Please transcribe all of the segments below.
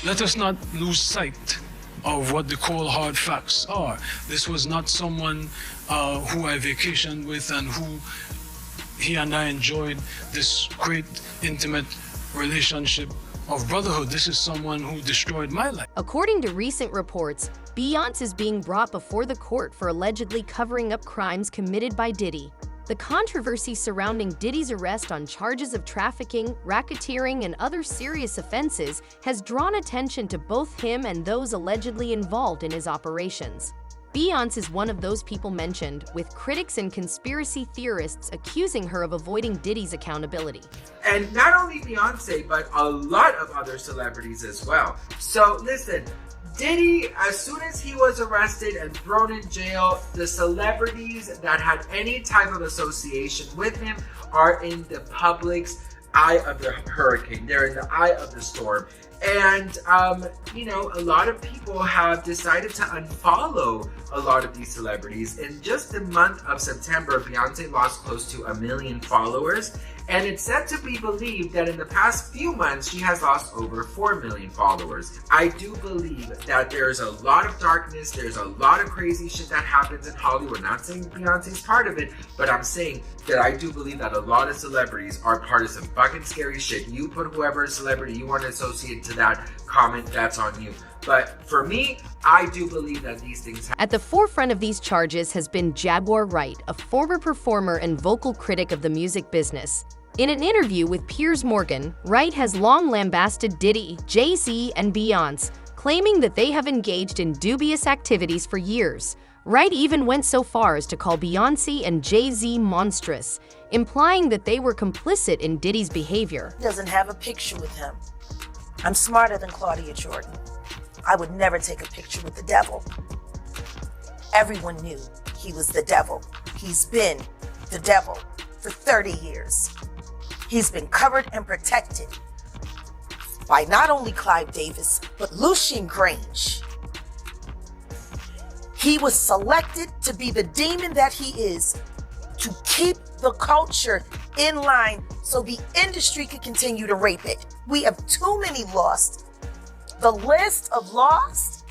let us not lose sight of what the cold hard facts are. This was not someone who I vacationed with and who he and I enjoyed this great intimate relationship of brotherhood. This is someone who destroyed my life. According to recent reports, Beyoncé is being brought before the court for allegedly covering up crimes committed by Diddy. The controversy surrounding Diddy's arrest on charges of trafficking, racketeering, and other serious offenses has drawn attention to both him and those allegedly involved in his operations. Beyoncé is one of those people mentioned, with critics and conspiracy theorists accusing her of avoiding Diddy's accountability. And not only Beyoncé, but a lot of other celebrities as well. So listen, Diddy, as soon as he was arrested and thrown in jail, the celebrities that had any type of association with him are in the public's eye of the hurricane. They're in the eye of the storm. And, a lot of people have decided to unfollow a lot of these celebrities. In just the month of September, Beyoncé lost close to 1 million followers. And it's said to be believed that in the past few months, she has lost over 4 million followers. I do believe that there's a lot of darkness, there's a lot of crazy shit that happens in Hollywood. Not saying Beyonce's part of it, but I'm saying that I do believe that a lot of celebrities are part of some fucking scary shit. You put whoever celebrity you want to associate to that comment, that's on you. But for me, I do believe that these things happen. At the forefront of these charges has been Jaguar Wright, a former performer and vocal critic of the music business. In an interview with Piers Morgan, Wright has long lambasted Diddy, Jay-Z, and Beyoncé, claiming that they have engaged in dubious activities for years. Wright even went so far as to call Beyoncé and Jay-Z monstrous, implying that they were complicit in Diddy's behavior. Doesn't have a picture with him. I'm smarter than Claudia Jordan. I would never take a picture with the devil. Everyone knew he was the devil. He's been the devil for 30 years. He's been covered and protected by not only Clive Davis, but Lucien Grange. He was selected to be the demon that he is, to keep the culture in line so the industry could continue to rape it. We have too many lost. The list of lost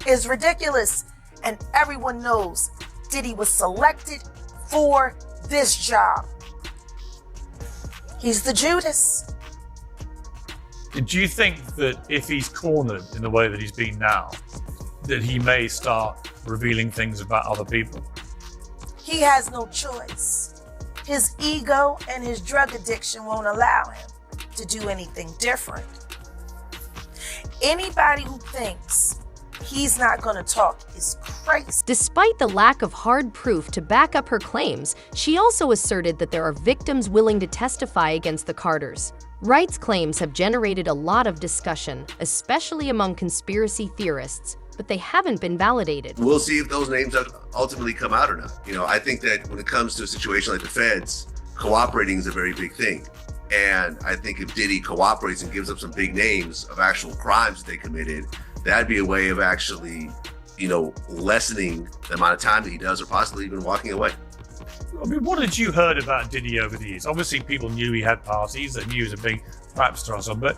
is ridiculous, and everyone knows Diddy was selected for this job. He's the Judas. Do you think that if he's cornered in the way that he's been now, that he may start revealing things about other people? He has no choice. His ego and his drug addiction won't allow him to do anything different. Anybody who thinks he's not going to talk is crazy. Despite the lack of hard proof to back up her claims, she also asserted that there are victims willing to testify against the Carters. Wright's claims have generated a lot of discussion, especially among conspiracy theorists, but they haven't been validated. We'll see if those names ultimately come out or not. I think that when it comes to a situation like the feds, cooperating is a very big thing. And I think if Diddy cooperates and gives up some big names of actual crimes that they committed, that'd be a way of actually, lessening the amount of time that he does, or possibly even walking away. I mean, what had you heard about Diddy over the years? Obviously, people knew he had parties, they knew he was a big rap star or something,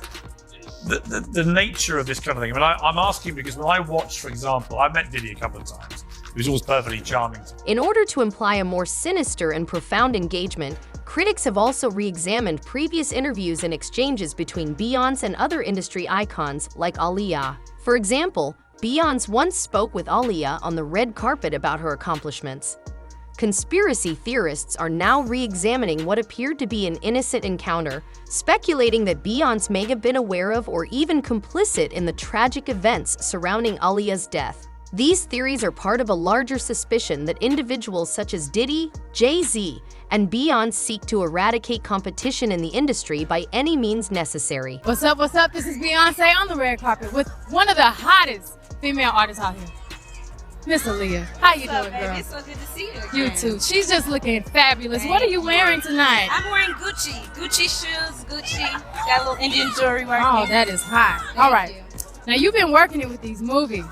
but the nature of this kind of thing. I mean, I'm asking because when I watched, for example, I met Diddy a couple of times. He was always perfectly charming. In order to imply a more sinister and profound engagement, critics have also re-examined previous interviews and exchanges between Beyoncé and other industry icons like Aaliyah. For example, Beyoncé once spoke with Aaliyah on the red carpet about her accomplishments. Conspiracy theorists are now re-examining what appeared to be an innocent encounter, speculating that Beyoncé may have been aware of or even complicit in the tragic events surrounding Aaliyah's death. These theories are part of a larger suspicion that individuals such as Diddy, Jay-Z, and Beyoncé seek to eradicate competition in the industry by any means necessary. What's up, what's up? This is Beyoncé on the red carpet with one of the hottest female artists out here, Miss Aaliyah. How you doing, girl? It's so good to see you again. You too. She's just looking fabulous. What are you wearing tonight? I'm wearing Gucci shoes, Gucci. Got a little Indian jewelry working. Oh, that is hot. All right. Now, you've been working it with these movies.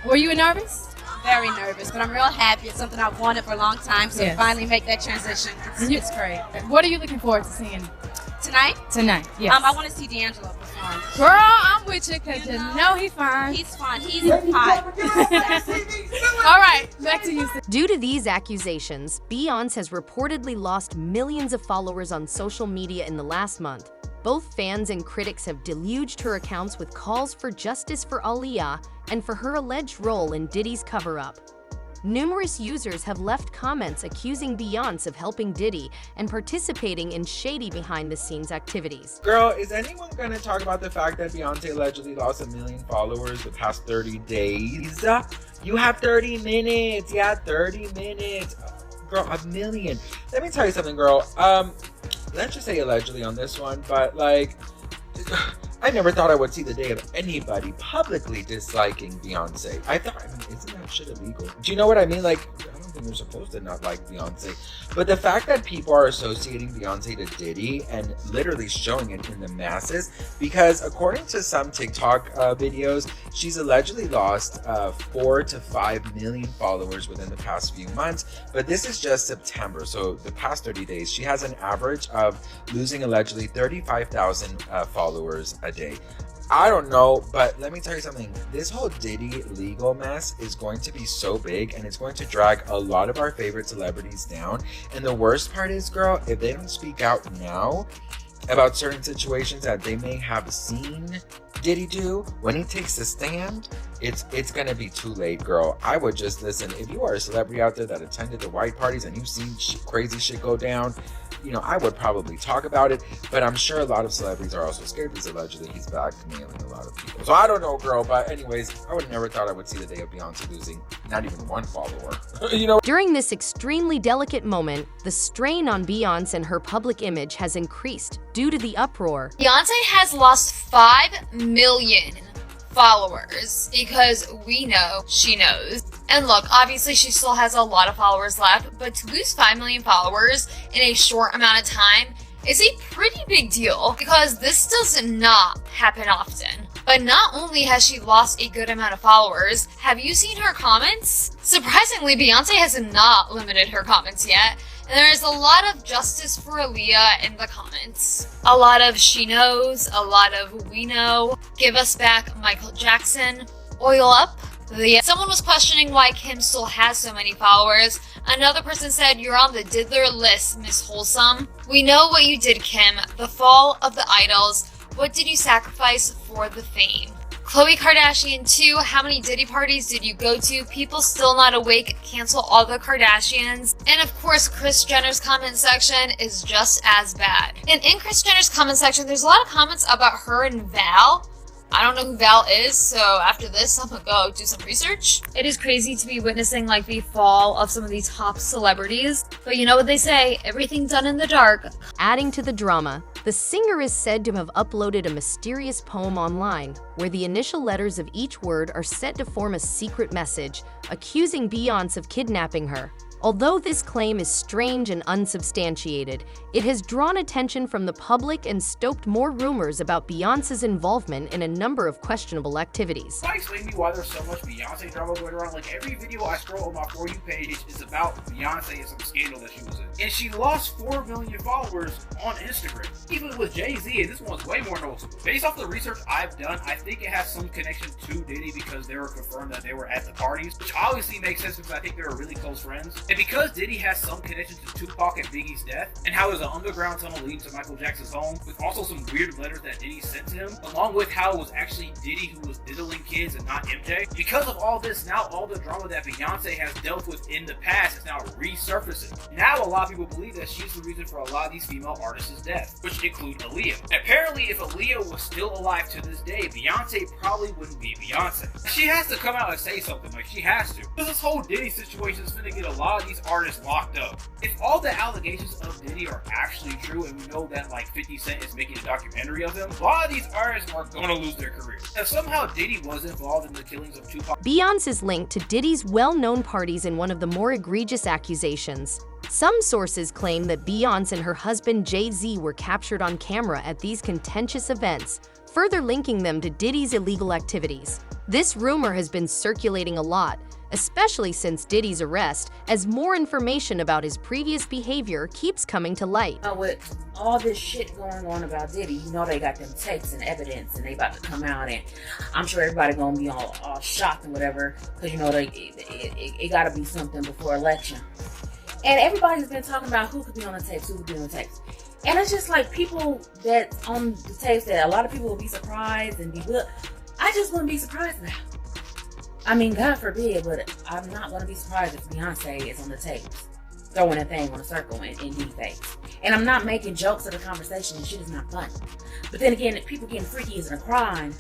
Were you nervous? Very nervous, but I'm real happy. It's something I've wanted for a long time, so to finally make that transition, it's great. What are you looking forward to seeing? Tonight? Tonight, yes. I want to see D'Angelo perform. Girl, I'm with you because you know he's fine. He's fine. He's hot. All right, back to you. Due to these accusations, Beyoncé has reportedly lost millions of followers on social media in the last month. Both fans and critics have deluged her accounts with calls for justice for Aaliyah and for her alleged role in Diddy's cover-up. Numerous users have left comments accusing Beyoncé of helping Diddy and participating in shady behind-the-scenes activities. Girl, is anyone gonna talk about the fact that Beyoncé allegedly lost 1 million followers the past 30 days? You have 30 minutes. Yeah, 30 minutes. Girl, 1 million. Let me tell you something, girl. Let's just say allegedly on this one, but like, I never thought I would see the day of anybody publicly disliking Beyoncé. I thought, isn't that shit illegal? Do you know what I mean? Like, I don't think you're supposed to not like Beyoncé. But the fact that people are associating Beyoncé to Diddy and literally showing it in the masses, because according to some TikTok videos, she's allegedly lost 4 to 5 million followers within the past few months. But this is just September, so the past 30 days, she has an average of losing allegedly 35,000 followers a day. I don't know, but let me tell you something. This whole Diddy legal mess is going to be so big, and it's going to drag a lot of our favorite celebrities down. And the worst part is, girl, if they don't speak out now about certain situations that they may have seen Diddy do, when he takes a stand, it's gonna be too late, girl. I would just listen. If you are a celebrity out there that attended the white parties and you've seen crazy shit go down, you know, I would probably talk about it, but I'm sure a lot of celebrities are also scared because allegedly he's blackmailing a lot of people. So I don't know, girl, but anyways, I would never thought I would see the day of Beyoncé losing not even 1 follower. You know? During this extremely delicate moment, the strain on Beyoncé and her public image has increased due to the uproar. Beyoncé has lost 5 million followers because we know she knows. And look, obviously she still has a lot of followers left, but to lose 5 million followers in a short amount of time is a pretty big deal because this does not happen often. But not only has she lost a good amount of followers, have you seen her comments? Surprisingly, Beyoncé has not limited her comments yet. And there is a lot of justice for Aaliyah in the comments. A lot of she knows, a lot of we know, give us back Michael Jackson, oil up. Someone was questioning why Kim still has so many followers. Another person said, "You're on the diddler list, Miss Wholesome. We know what you did, Kim. The fall of the idols. What did you sacrifice for the fame?" Khloe Kardashian 2, how many Diddy parties did you go to? People still not awake, cancel all the Kardashians. And of course, Kris Jenner's comment section is just as bad. And in Kris Jenner's comment section, there's a lot of comments about her and Val. I don't know who Val is, so after this, I'm gonna go do some research. It is crazy to be witnessing like the fall of some of these top celebrities. But you know what they say, everything done in the dark. Adding to the drama, the singer is said to have uploaded a mysterious poem online, where the initial letters of each word are said to form a secret message, accusing Beyoncé of kidnapping her. Although this claim is strange and unsubstantiated, it has drawn attention from the public and stoked more rumors about Beyoncé's involvement in a number of questionable activities. Can I explain to you why there's so much Beyoncé drama going around? Like, every video I scroll on my For You page is about Beyoncé and some scandal that she was in. And she lost 4 million followers on Instagram. Even with Jay-Z, and this one's way more noticeable. Based off the research I've done, I think it has some connection to Diddy because they were confirmed that they were at the parties, which obviously makes sense because I think they were really close friends. And because Diddy has some connection to Tupac and Biggie's death, and how there's an underground tunnel leading to Michael Jackson's home, with also some weird letters that Diddy sent to him, along with how it was actually Diddy who was diddling kids and not MJ. Because of all this, now all the drama that Beyoncé has dealt with in the past is now resurfacing. Now a lot of people believe that she's the reason for a lot of these female artists' death, which include Aaliyah. Apparently, if Aaliyah was still alive to this day, Beyoncé probably wouldn't be Beyoncé. She has to come out and say something, like she has to. Because this whole Diddy situation is gonna get a lot of these artists locked up. If all the allegations of Diddy are actually true, and we know that like 50 Cent is making a documentary of him, a lot of these artists are gonna lose their careers. If somehow Diddy was involved in the killings of Tupac, Beyoncé's linked to Diddy's well-known parties in one of the more egregious accusations. Some sources claim that Beyoncé and her husband Jay-Z were captured on camera at these contentious events, further linking them to Diddy's illegal activities. This rumor has been circulating a lot, especially since Diddy's arrest, as more information about his previous behavior keeps coming to light. With all this shit going on about Diddy, you know they got them tapes and evidence, and they about to come out, and I'm sure everybody gonna be all shocked and whatever, because you know it gotta be something before election. And everybody's been talking about who could be on the tapes, who could be on the tapes. And it's just like people that on the tapes that a lot of people will be surprised and be good. I just wouldn't be surprised now. I mean, God forbid, but I'm not going to be surprised if Beyonce is on the tapes, throwing a thing on a circle in deep face. And I'm not making jokes of the conversation, and shit is not funny. But then again, people getting freaky isn't a crime,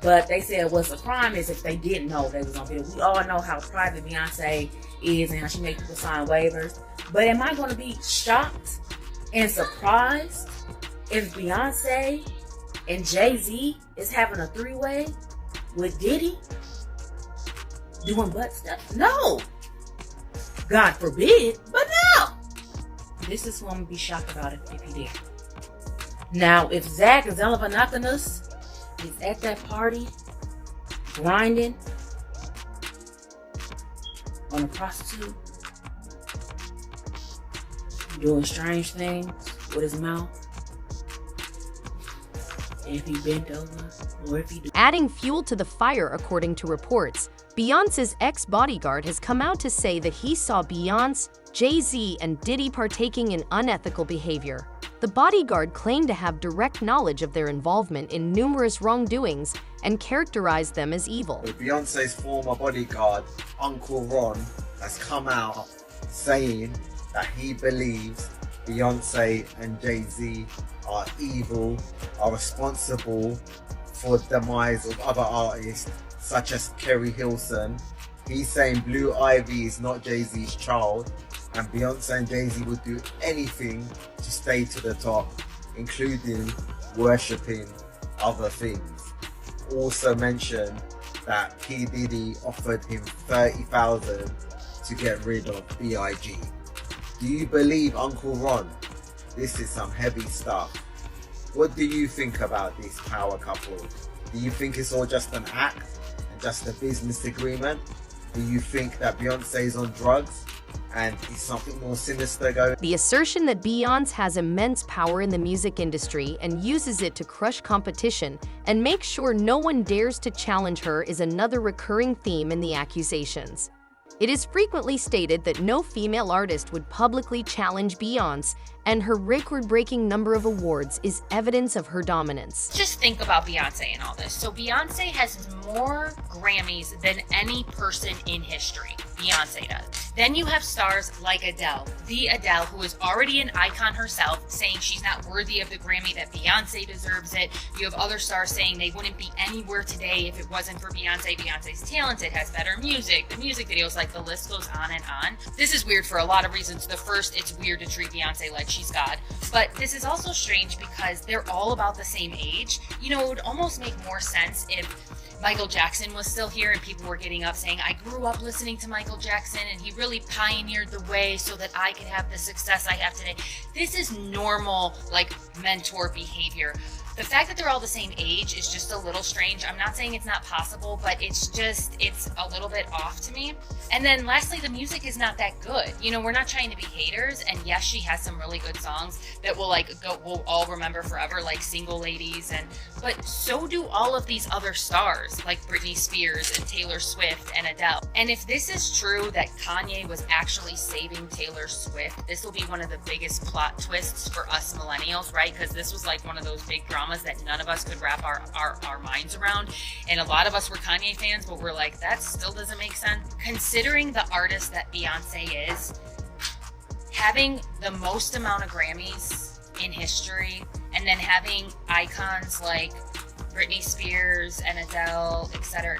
but they said what's a crime is if they didn't know they was on video. We all know how private Beyonce is and how she makes people sign waivers. But am I going to be shocked and surprised if Beyonce and Jay-Z is having a three-way with Diddy? Doing butt stuff? No. God forbid, but no. This is what I'm gonna be shocked about if he did. Now, if Zach Galifianakis is at that party, grinding on a prostitute, doing strange things with his mouth, if he bent over, or if he... Adding fuel to the fire, according to reports, Beyoncé's ex-bodyguard has come out to say that he saw Beyoncé, Jay-Z, and Diddy partaking in unethical behavior. The bodyguard claimed to have direct knowledge of their involvement in numerous wrongdoings and characterized them as evil. Beyoncé's former bodyguard, Uncle Ron, has come out saying that he believes Beyoncé and Jay-Z are evil, are responsible for the demise of other artists such as Kerry Hilson. He's saying Blue Ivy is not Jay-Z's child, and Beyonce and Jay-Z would do anything to stay to the top, including worshipping other things. Also mentioned that P. Diddy offered him $30,000 to get rid of B.I.G. Do you believe Uncle Ron? This is some heavy stuff. What do you think about this power couple? Do you think it's all just an act and just a business agreement? Do you think that Beyonce is on drugs and is something more sinister going? The assertion that Beyoncé has immense power in the music industry and uses it to crush competition and make sure no one dares to challenge her is another recurring theme in the accusations. It is frequently stated that no female artist would publicly challenge Beyoncé, and her record-breaking number of awards is evidence of her dominance. Just think about Beyonce and all this. So Beyonce has more Grammys than any person in history. Beyonce does. Then you have stars like Adele, the Adele, who is already an icon herself, saying she's not worthy of the Grammy, that Beyonce deserves it. You have other stars saying they wouldn't be anywhere today if it wasn't for Beyonce. Beyonce's talented, has better music, the music videos, like the list goes on and on. This is weird for a lot of reasons. The first, it's weird to treat Beyonce like she's God. But this is also strange because they're all about the same age. You know, it would almost make more sense if Michael Jackson was still here and people were getting up saying, I grew up listening to Michael Jackson and he really pioneered the way so that I could have the success I have today. This is normal, like, mentor behavior. The fact that they're all the same age is just a little strange. I'm not saying it's not possible, but it's a little bit off to me. And then lastly, the music is not that good. You know, we're not trying to be haters, and yes, she has some really good songs that we'll all remember forever, like Single Ladies, but so do all of these other stars, like Britney Spears and Taylor Swift and Adele. And if this is true that Kanye was actually saving Taylor Swift, this will be one of the biggest plot twists for us millennials, right? Because this was like one of those big dramas that none of us could wrap our minds around. And a lot of us were Kanye fans, but we're like, that still doesn't make sense. Considering the artist that Beyonce is, having the most amount of Grammys in history, and then having icons like Britney Spears and Adele, etc.,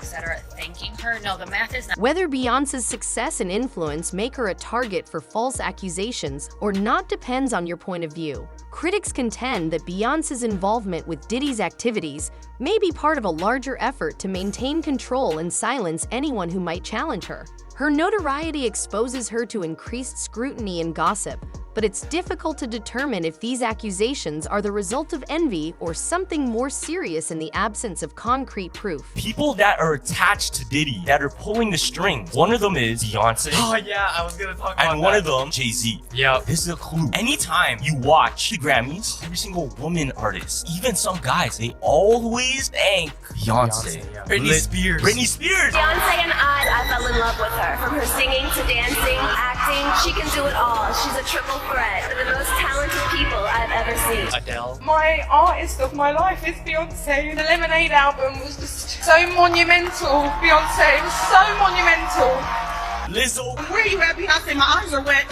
thanking her. No, the math is not. Whether Beyoncé's success and influence make her a target for false accusations or not depends on your point of view. Critics contend that Beyoncé's involvement with Diddy's activities may be part of a larger effort to maintain control and silence anyone who might challenge her. Her notoriety exposes her to increased scrutiny and gossip, but it's difficult to determine if these accusations are the result of envy or something more serious in the absence of concrete proof. People that are attached to Diddy, that are pulling the strings, one of them is Beyoncé. Oh yeah, I was gonna talk about And one of them, Jay-Z. Yeah. This is a clue. Anytime you watch the Grammys, every single woman artist, even some guys, they always thank Beyoncé. Yeah. Britney Spears. Beyoncé and I fell in love with her. From her singing to dancing, acting, she can do it all. She's a triple threat. One of the most talented people I've ever seen. Adele. My artist of my life is Beyoncé. The Lemonade album was just so monumental. Beyoncé was so monumental. Lizzo. Where are you at, Beyoncé? My eyes are wet.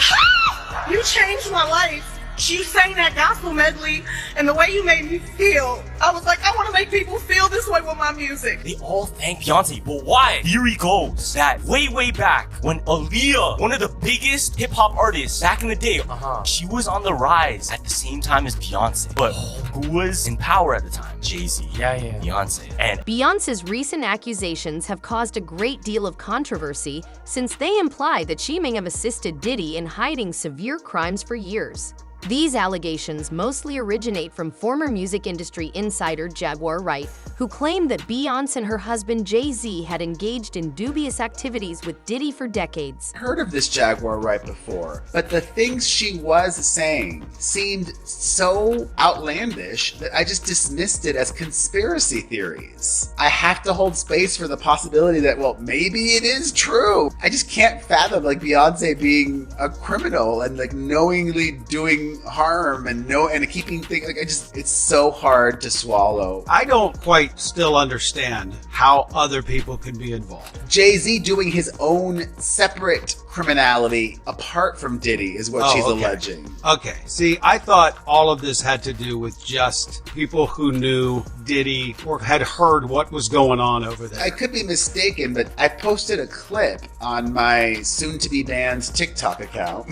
You changed my life. You sang that gospel medley, and the way you made me feel, I was like, I want to make people feel this way with my music. They all thank Beyoncé, but why? Theory goes that way back when Aaliyah, one of the biggest hip-hop artists back in the day, she was on the rise at the same time as Beyoncé. But who was in power at the time? Jay-Z. Yeah. Beyoncé. And Beyoncé's recent accusations have caused a great deal of controversy since they imply that she may have assisted Diddy in hiding severe crimes for years. These allegations mostly originate from former music industry insider Jaguar Wright, who claimed that Beyoncé and her husband Jay-Z had engaged in dubious activities with Diddy for decades. Heard of this Jaguar Wright before, but the things she was saying seemed so outlandish that I just dismissed it as conspiracy theories. I have to hold space for the possibility that, well, maybe it is true. I just can't fathom like Beyoncé being a criminal and like knowingly doing harm and keeping things like it's so hard to swallow. I don't quite still understand how other people can be involved. Jay-Z doing his own separate criminality apart from Diddy is what she's alleging. Okay, see, I thought all of this had to do with just people who knew Diddy or had heard what was going on over there. I could be mistaken, but I posted a clip on my soon-to-be banned TikTok account.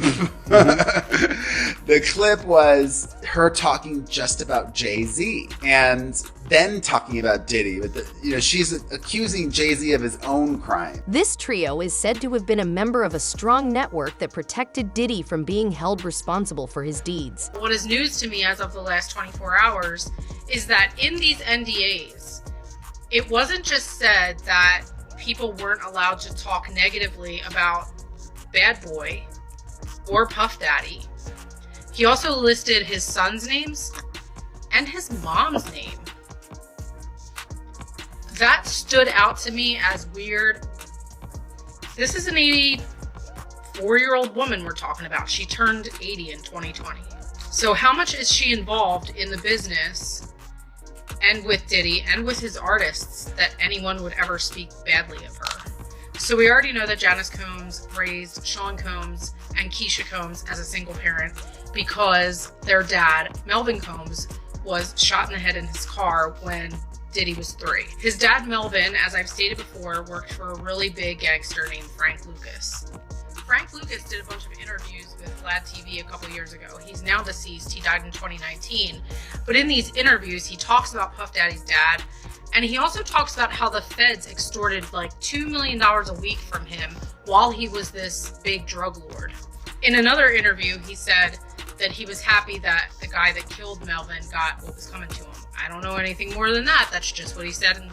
The clip was her talking just about Jay-Z and then talking about Diddy. But she's accusing Jay-Z of his own crime. This trio is said to have been a member of a strong network that protected Diddy from being held responsible for his deeds. What is news to me as of the last 24 hours is that in these NDAs, it wasn't just said that people weren't allowed to talk negatively about Bad Boy or Puff Daddy. He also listed his son's names and his mom's name. That stood out to me as weird. This is an 84-year-old woman we're talking about. She turned 80 in 2020. So how much is she involved in the business and with Diddy and with his artists that anyone would ever speak badly of her? So we already know that Janice Combs raised Sean Combs and Keisha Combs as a single parent because their dad, Melvin Combs, was shot in the head in his car when Diddy was 3. His dad, Melvin, as I've stated before, worked for a really big gangster named Frank Lucas. Frank Lucas did a bunch of interviews with Vlad TV a couple years ago. He's now deceased. He died in 2019. But in these interviews, he talks about Puff Daddy's dad, and he also talks about how the feds extorted like $2 million a week from him while he was this big drug lord. In another interview, he said that he was happy that the guy that killed Melvin got what was coming to him. I don't know anything more than that. That's just what he said in